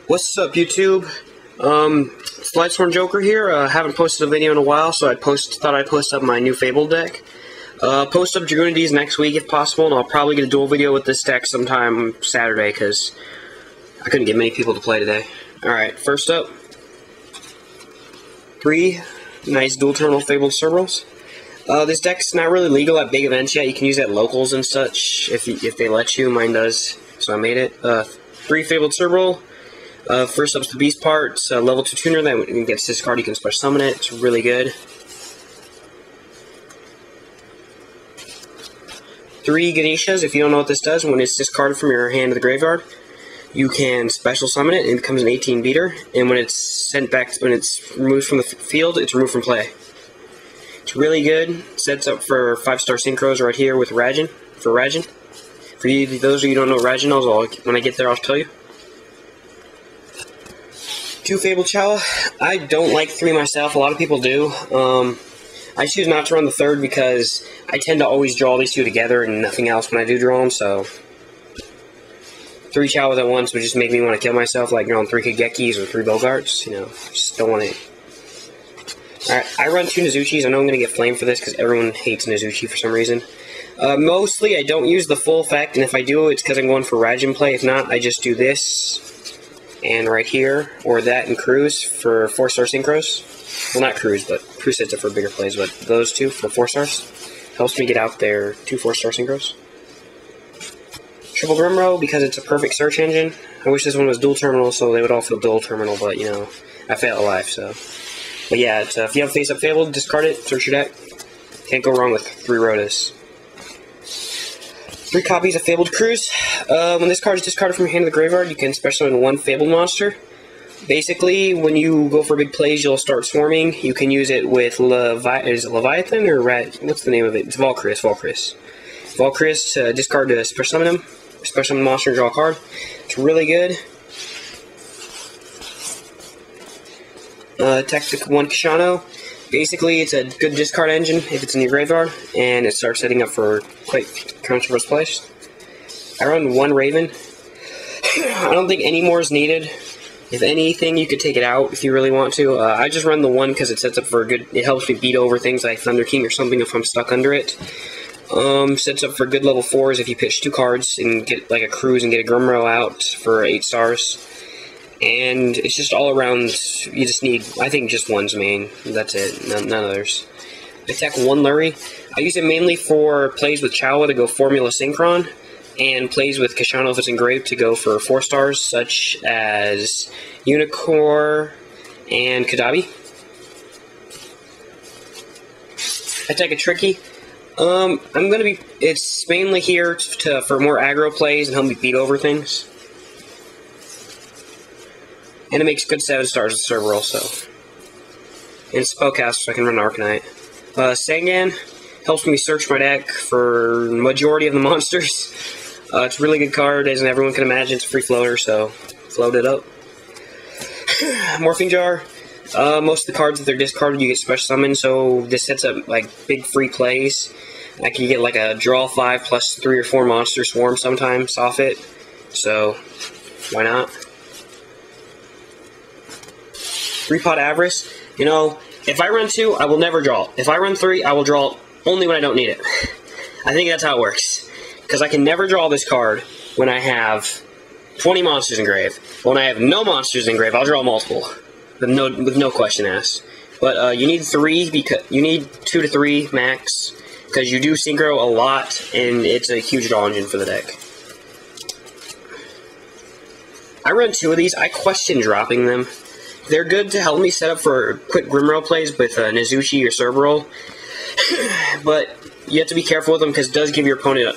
What's up, YouTube? It's lightsworn Joker here. Haven't posted a video in a while, so thought I'd post up my new Fabled deck. Post up Dragoonides next week if possible, and I'll probably get a dual video with this deck sometime Saturday, because I couldn't get many people to play today. Alright, first up, 3 nice dual terminal Fabled Cerburrels. This deck's not really legal at big events yet. You can use it at locals and such, if they let you. Mine does, so I made it. 3 Fabled Cerburrel. First up's the Beast part. It's a level 2 tuner that when it gets discarded, you can special summon it. It's really good. 3 Ganashias. If you don't know what this does, when it's discarded from your hand to the graveyard, you can special summon it and it becomes an 18 beater. And when it's sent back, when it's removed from the field, it's removed from play. It's really good. Sets up for 5-star synchros right here with Ragin. For Ragin. For you, those of you who don't know what Ragin is, when I get there, I'll tell you. 2 Fabled Chawa. I don't like 3 myself. A lot of people do. I choose not to run the 3rd because I tend to always draw these 2 together and nothing else when I do draw them, so 3 Chawas at once would just make me want to kill myself, like drawing 3 Kagekis or 3 Bogarts. You know, just don't want it. Alright, I run 2 Nozoochees. I know I'm going to get flamed for this because everyone hates Nozoochee for some reason. Mostly, I don't use the full effect, and if I do, it's because I'm going for Ragin play. If not, I just do this and right here, or that and Krus for 4-star synchros. Well, not Krus, but Krus sets it for bigger plays, but those 2 for 4 stars. Helps me get out there 2 4-star synchros. Triple Grimro, because it's a perfect search engine. I wish this one was dual terminal, so they would all feel dual terminal, but, you know, I fail at life, so. But yeah, it's, if you have face-up Fabled, discard it, search your deck. Can't go wrong with 3 Rotas. 3 copies of Fabled Krus. When this card is discarded from your hand to the graveyard, you can special summon 1 Fabled monster. Basically, when you go for big plays, you'll start swarming. You can use it with is it Leviathan or what's the name of it? It's Valkyrus. Valkyrus, discard to special summon him. Special summon monster and draw a card. It's really good. Tactic 1 Kushano. Basically, it's a good discard engine if it's in your graveyard, and it starts setting up for quite controversial plays. I run 1 Raven. I don't think any more is needed. If anything, you could take it out if you really want to. I just run the 1 because it sets up for a good. It helps me beat over things like Thunder King or something if I'm stuck under it. Sets up for good level 4s if you pitch 2 cards and get like a Krus and get a Grimro out for 8 stars. And it's just all around, you just need, I think, just 1's main. That's it, none others. Attack 1 Lurrie. I use it mainly for plays with Chawa to go Formula Synchron, and plays with Kushano if it's engraved to go for 4 stars, such as Unicore and Kudabbi. Attack a Tricky. It's mainly here for more aggro plays and help me beat over things. And it makes good 7 stars with Cerburrel, so. And Spellcaster, so I can run Arcanite. Sangan helps me search my deck for the majority of the monsters. It's a really good card, as everyone can imagine. It's a free floater, so float it up. Morphing Jar. Most of the cards, if they're discarded, you get special summoned, so this sets up like big free plays. I can get like a draw 5 plus 3 or 4 monster swarm sometimes off it, so why not? 3-pot Avarice. You know, if I run 2, I will never draw it. If I run 3, I will draw it only when I don't need it. I think that's how it works. Because I can never draw this card when I have 20 monsters engraved. When I have no monsters engraved, I'll draw multiple. With no question asked. But you need 3, because you need 2 to 3 max. Because you do synchro a lot, and it's a huge draw engine for the deck. I run 2 of these. I question dropping them. They're good to help me set up for quick Grimro plays with Nozoochee or Cerburrel, but you have to be careful with them because it does give your opponent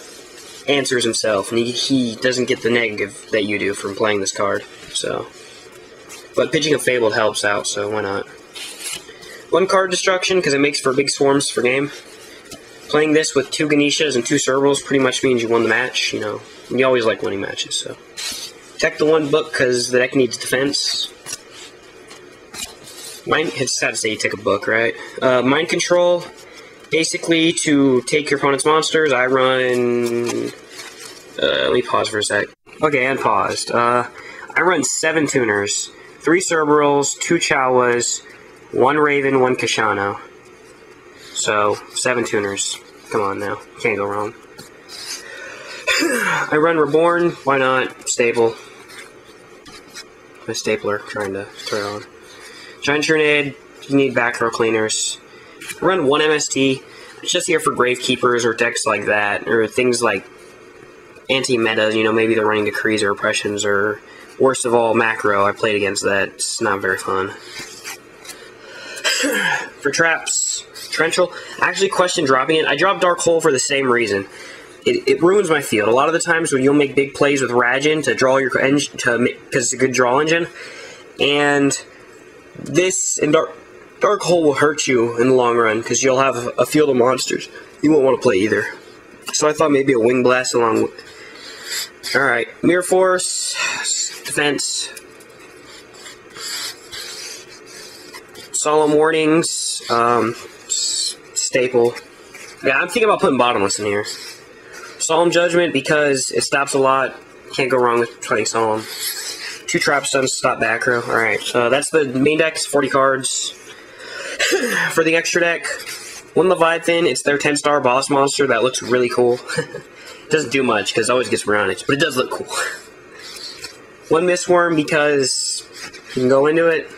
answers himself, and he doesn't get the negative that you do from playing this card. So, but pitching a Fabled helps out, so why not? 1 card destruction because it makes for big swarms for game. Playing this with 2 Ganashias and 2 Cerburrels pretty much means you won the match. You know, you always like winning matches. So, check the 1 book because the deck needs defense. It's sad to say you take a book, right? Mind Control. Basically, to take your opponent's monsters, I run... let me pause for a sec. Okay, and paused. I run 7 tuners. 3 Cerburrels, 2 Chawas, 1 Raven, 1 Kushano. So, 7 tuners. Come on now. Can't go wrong. I run Reborn. Why not? Staple. My stapler trying to throw it on. Giant Trunade. You need back row cleaners. I run 1 MST. It's just here for Gravekeepers or decks like that, or things like anti-meta, you know, maybe they're running decrees or oppressions, or worst of all, macro. I played against that. It's not very fun. For traps, Torrential, I actually questioned dropping it. I dropped Dark Hole for the same reason. It ruins my field. A lot of the times when you'll make big plays with Ragin to draw your engine, because it's a good draw engine, and this and Dark Hole will hurt you in the long run, because you'll have a field of monsters you won't want to play either. So I thought maybe a Wing Blast along with... Alright, Mirror Force, Defense, Solemn Warnings, Staple. Yeah, I'm thinking about putting Bottomless in here. Solemn Judgment, because it stops a lot. Can't go wrong with playing Solemn. 2 Trap Stuns to stop back row. Alright, so that's the main deck, 40 cards. For the extra deck, 1 Leviathan, it's their 10-star boss monster that looks really cool. It doesn't do much, because it always gets Brionac, but it does look cool. 1 Wurm, because you can go into it.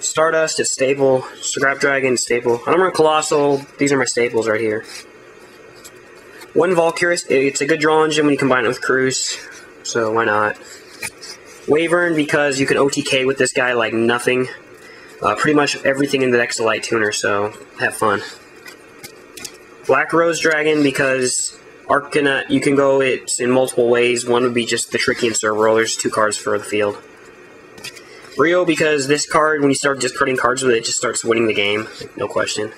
Stardust, it's staple. Scrap Dragon, staple. I don't run Colossal, these are my staples right here. 1 Valkyrus, it's a good draw engine when you combine it with Krus, so why not. Wyvern, because you can OTK with this guy like nothing. Pretty much everything in the deck's a light tuner, so have fun. Black Rose Dragon, because Arcana, you can go it in multiple ways. One would be just the Tricky and Cerburrel. There's 2 cards for the field. Brio, because this card, when you start discarding cards with it, just starts winning the game. No question.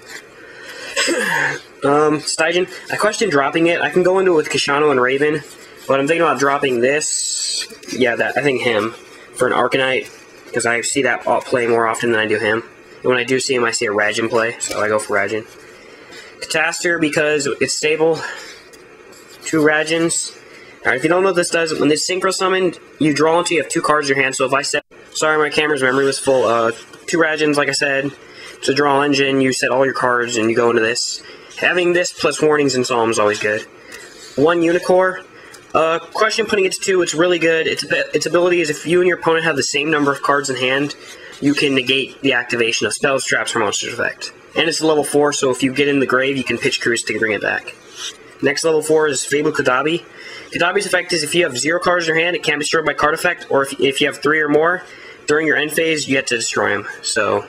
Stygian, I questioned dropping it. I can go into it with Kushano and Raven, but I'm thinking about dropping this. Yeah, I think him for an Arcanite, because I see that play more often than I do him. And when I do see him, I see a Ragin play, so I go for Ragin. Catastor, because it's stable. 2 Ragins. Alright, if you don't know what this does, when this Synchro Summoned, you draw until you have 2 cards in your hand, so if I set... Sorry, my camera's memory was full. 2 Ragins, like I said. It's a draw engine, you set all your cards, and you go into this. Having this plus Warnings and Solemn is always good. 1 Unicore. Question putting it to 2, it's really good. Its ability is if you and your opponent have the same number of cards in hand, you can negate the activation of spells, traps, or monsters effect. And it's level 4, so if you get in the grave, you can pitch Krus to bring it back. Next level 4 is Fabled Kudabbi. Kudabbi's effect is if you have 0 cards in your hand, it can't be destroyed by card effect, or if you have 3 or more, during your end phase, you get to destroy him. So,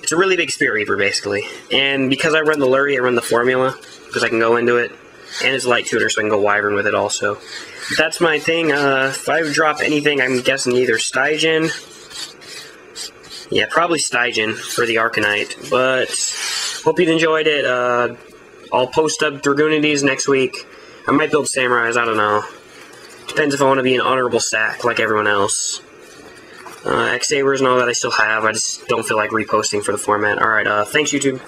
it's a really big Spirit Reaper, basically. And because I run the Lurrie, I run the formula, because I can go into it. And it's a light tuner, so I can go Wyvern with it also. But that's my thing. If I drop anything, I'm guessing either Stygian. Yeah, probably Stygian for the Arcanite. But, hope you enjoyed it. I'll post up Dragoonities next week. I might build Samurais, I don't know. Depends if I want to be an honorable sack like everyone else. X-Sabers and all that I still have. I just don't feel like reposting for the format. Alright, thanks YouTube.